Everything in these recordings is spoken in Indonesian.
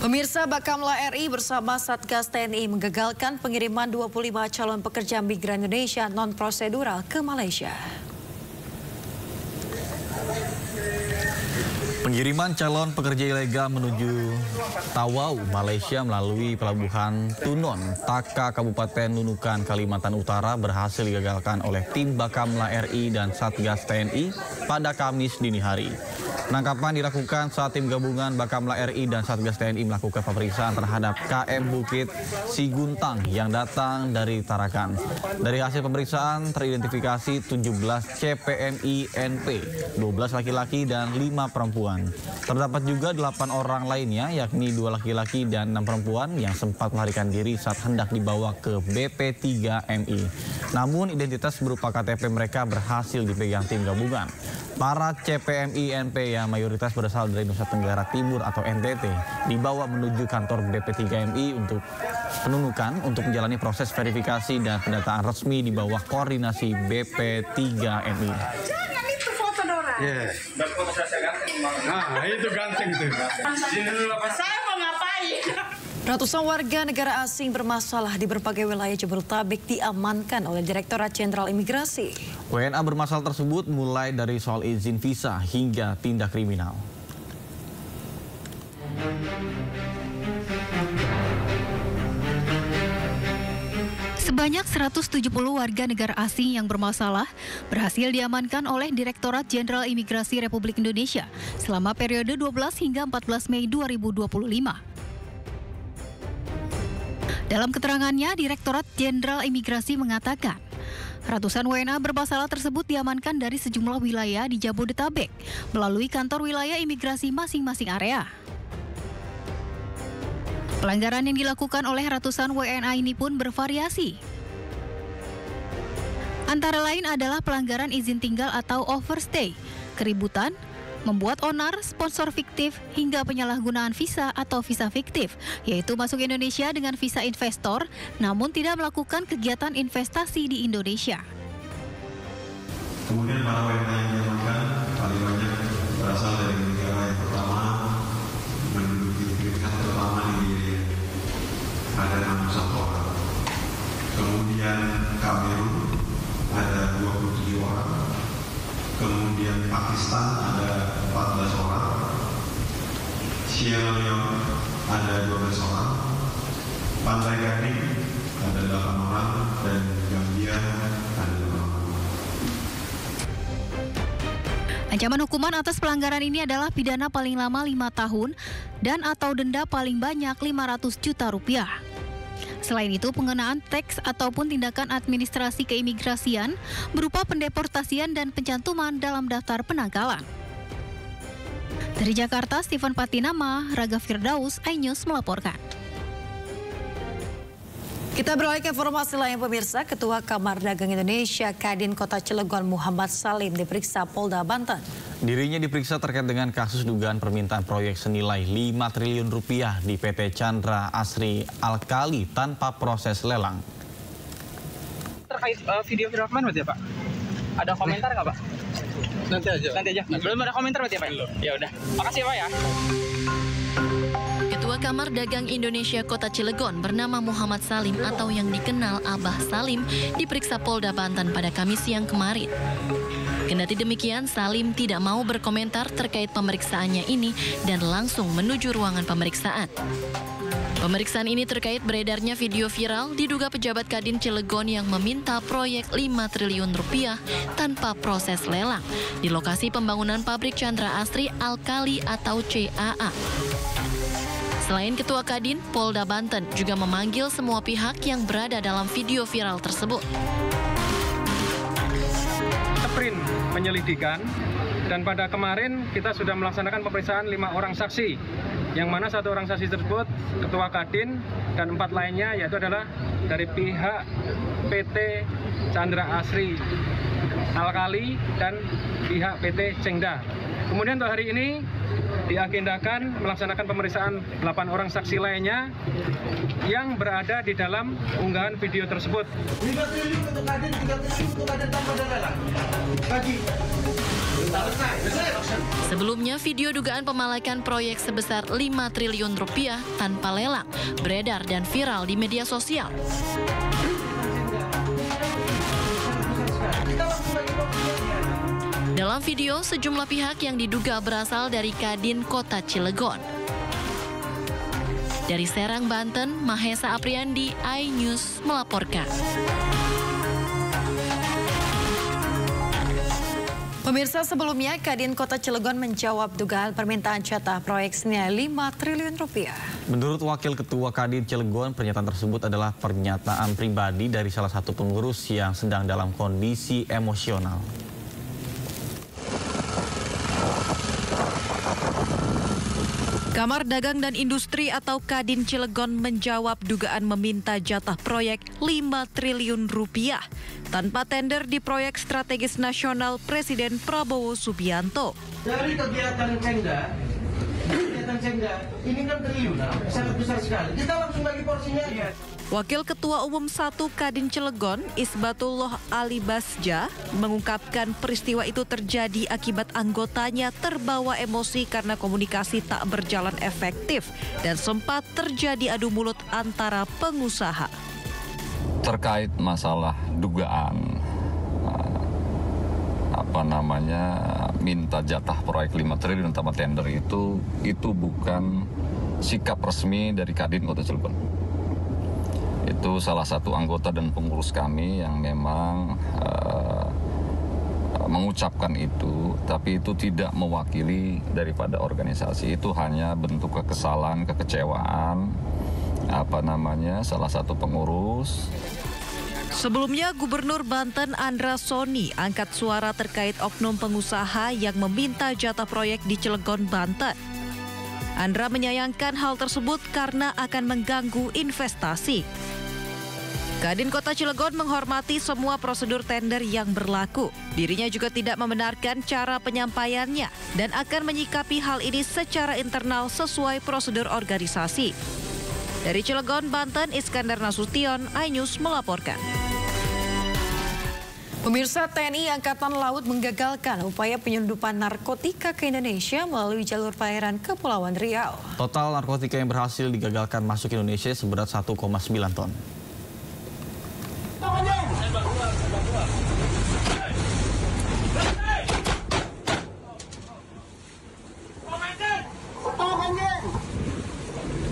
Pemirsa, Bakamla RI bersama Satgas TNI menggagalkan pengiriman 25 calon pekerja migran Indonesia non-prosedural ke Malaysia. Pengiriman calon pekerja ilegal menuju Tawau, Malaysia melalui pelabuhan Tunon, Taka, Kabupaten Nunukan, Kalimantan Utara berhasil digagalkan oleh tim Bakamla RI dan Satgas TNI pada Kamis dini hari. Penangkapan dilakukan saat tim gabungan Bakamla RI dan Satgas TNI melakukan pemeriksaan terhadap KM Bukit Siguntang yang datang dari Tarakan. Dari hasil pemeriksaan teridentifikasi 17 CPMI-NP, 12 laki-laki dan 5 perempuan. Terdapat juga 8 orang lainnya, yakni 2 laki-laki dan 6 perempuan yang sempat melarikan diri saat hendak dibawa ke BP3MI. Namun identitas berupa KTP mereka berhasil dipegang tim gabungan. Para CPMI-NP yang mayoritas berasal dari Nusa Tenggara Timur atau NTT dibawa menuju kantor BP3MI untuk penunukan untuk menjalani proses verifikasi dan pendataan resmi di bawah koordinasi BP3MI. Jangan itu foto Dora. Yes. Nah, itu ganteng tuh. Saya mau ngapain? Ratusan warga negara asing bermasalah di berbagai wilayah Jabodetabek diamankan oleh Direktorat Jenderal Imigrasi. WNA bermasalah tersebut mulai dari soal izin visa hingga tindak kriminal. Sebanyak 170 warga negara asing yang bermasalah berhasil diamankan oleh Direktorat Jenderal Imigrasi Republik Indonesia selama periode 12 hingga 14 Mei 2025. Dalam keterangannya, Direktorat Jenderal Imigrasi mengatakan, ratusan WNA bermasalah tersebut diamankan dari sejumlah wilayah di Jabodetabek melalui kantor wilayah imigrasi masing-masing area. Pelanggaran yang dilakukan oleh ratusan WNA ini pun bervariasi. Antara lain adalah pelanggaran izin tinggal atau overstay, keributan, membuat onar, sponsor fiktif, hingga penyalahgunaan visa atau visa fiktif, yaitu masuk Indonesia dengan visa investor, namun tidak melakukan kegiatan investasi di Indonesia. Kemudian para WNA yang diamankan paling banyak berasal dari negara yang pertama menduduki peringkat pertama di Nigeria, ada 61 orang. Kemudian Kamerun ada 27 orang. Kemudian Pakistan ada 14 orang, Sierra Leone ada 12 orang, Pantai Gading ada 8 orang, dan Gambia ada 8 orang. Ancaman hukuman atas pelanggaran ini adalah pidana paling lama 5 tahun dan atau denda paling banyak 500 juta rupiah. Selain itu, pengenaan teks ataupun tindakan administrasi keimigrasian berupa pendeportasian dan pencantuman dalam daftar penangkalan. Dari Jakarta, Stephen Patinama, Raga Firdaus, iNews melaporkan. Kita beralih ke informasi lain, pemirsa. Ketua Kamar Dagang Indonesia Kadin Kota Cilegon Muhammad Salim diperiksa Polda Banten. Dirinya diperiksa terkait dengan kasus dugaan permintaan proyek senilai 5 triliun rupiah di PT Chandra Asri Alkali tanpa proses lelang. Terkait video viral kemarin berarti ya, Pak? Ada komentar nggak, Pak? Nanti aja. Belum ada komentar berarti ya, Pak? Ya udah. Makasih ya, Pak ya. Ketua Kamar Dagang Indonesia Kota Cilegon bernama Muhammad Salim atau yang dikenal Abah Salim diperiksa Polda Banten pada Kamis siang kemarin. Kendati demikian, Salim tidak mau berkomentar terkait pemeriksaannya ini dan langsung menuju ruangan pemeriksaan. Pemeriksaan ini terkait beredarnya video viral diduga pejabat Kadin Cilegon yang meminta proyek 5 triliun rupiah tanpa proses lelang di lokasi pembangunan pabrik Chandra Asri Alkali atau CAA. Selain Ketua Kadin, Polda Banten juga memanggil semua pihak yang berada dalam video viral tersebut. Sprint penyelidikan, dan pada kemarin kita sudah melaksanakan pemeriksaan 5 orang saksi, yang mana 1 orang saksi tersebut Ketua Kadin dan 4 lainnya yaitu adalah dari pihak PT Chandra Asri Alkali dan pihak PT Cengda. Kemudian untuk hari ini diagendakan melaksanakan pemeriksaan 8 orang saksi lainnya yang berada di dalam unggahan video tersebut. 5 triliun untuk Kadin, 3 triliun untuk Kadin tanpa lelang. Bagi Sebelumnya, video dugaan pemalakan proyek sebesar 5 triliun rupiah tanpa lelang beredar dan viral di media sosial. Dalam video, sejumlah pihak yang diduga berasal dari Kadin Kota Cilegon. Dari Serang, Banten, Mahesa Apriandi, iNews melaporkan. Pemirsa, sebelumnya Kadin Kota Cilegon menjawab dugaan permintaan jatah proyek senilai 5 triliun rupiah. Menurut Wakil Ketua Kadin Cilegon, pernyataan tersebut adalah pernyataan pribadi dari salah satu pengurus yang sedang dalam kondisi emosional. Kamar Dagang dan Industri atau Kadin Cilegon menjawab dugaan meminta jatah proyek 5 triliun rupiah tanpa tender di proyek strategis nasional Presiden Prabowo Subianto. Dari kegiatan Pemda, ini kan triliunan, sangat besar sekali. Kita langsung bagi porsinya. Wakil Ketua Umum 1 Kadin Cilegon, Isbatullah Ali Basja, mengungkapkan peristiwa itu terjadi akibat anggotanya terbawa emosi karena komunikasi tak berjalan efektif dan sempat terjadi adu mulut antara pengusaha. Terkait masalah dugaan minta jatah proyek 5 triliun tanpa tender itu bukan sikap resmi dari Kadin Kota Cilegon. Itu salah satu anggota dan pengurus kami yang memang mengucapkan itu, tapi itu tidak mewakili daripada organisasi. Itu hanya bentuk kekesalan, kekecewaan, salah satu pengurus. Sebelumnya, Gubernur Banten Andra Soni angkat suara terkait oknum pengusaha yang meminta jatah proyek di Cilegon, Banten. Andra menyayangkan hal tersebut karena akan mengganggu investasi. Kadin Kota Cilegon menghormati semua prosedur tender yang berlaku. Dirinya juga tidak membenarkan cara penyampaiannya dan akan menyikapi hal ini secara internal sesuai prosedur organisasi. Dari Cilegon, Banten, Iskandar Nasution, iNews melaporkan. Pemirsa, TNI Angkatan Laut menggagalkan upaya penyelundupan narkotika ke Indonesia melalui jalur perairan Kepulauan Riau. Total narkotika yang berhasil digagalkan masuk Indonesia seberat 1,9 ton.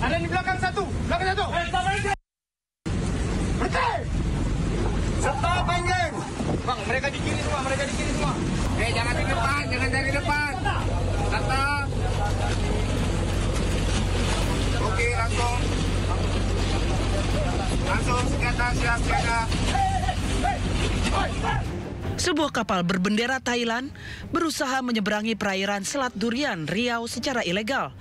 Ada di belakang satu. Stop anjing. Bang, mereka di kiri semua. Jangan di depan. Stop. Oke, langsung senjata siap siaga. Sebuah kapal berbendera Thailand berusaha menyeberangi perairan Selat Durian, Riau secara ilegal.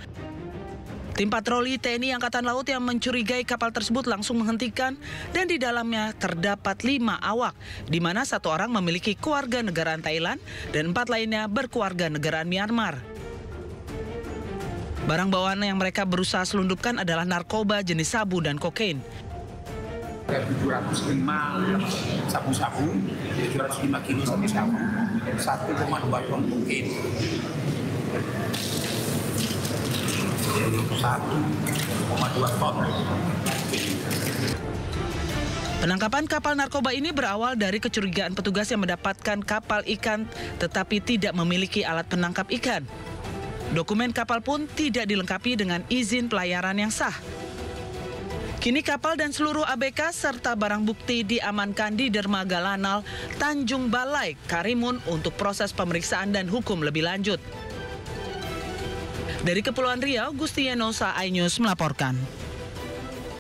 Tim patroli TNI Angkatan Laut yang mencurigai kapal tersebut langsung menghentikan dan di dalamnya terdapat 5 awak, di mana 1 orang memiliki kewarganegaraan Thailand dan 4 lainnya berkewarganegaraan Myanmar. Barang bawaan yang mereka berusaha selundupkan adalah narkoba jenis sabu dan kokain. 705 sabu-sabu, 705 kilo sabu-sabu, 1,2 ton kokain. 1,2 ton. Penangkapan kapal narkoba ini berawal dari kecurigaan petugas yang mendapatkan kapal ikan tetapi tidak memiliki alat penangkap ikan. Dokumen kapal pun tidak dilengkapi dengan izin pelayaran yang sah. Kini kapal dan seluruh ABK serta barang bukti diamankan di Dermaga Lanal, Tanjung Balai, Karimun untuk proses pemeriksaan dan hukum lebih lanjut. Dari Kepulauan Riau, Gustiano Sa, iNews melaporkan.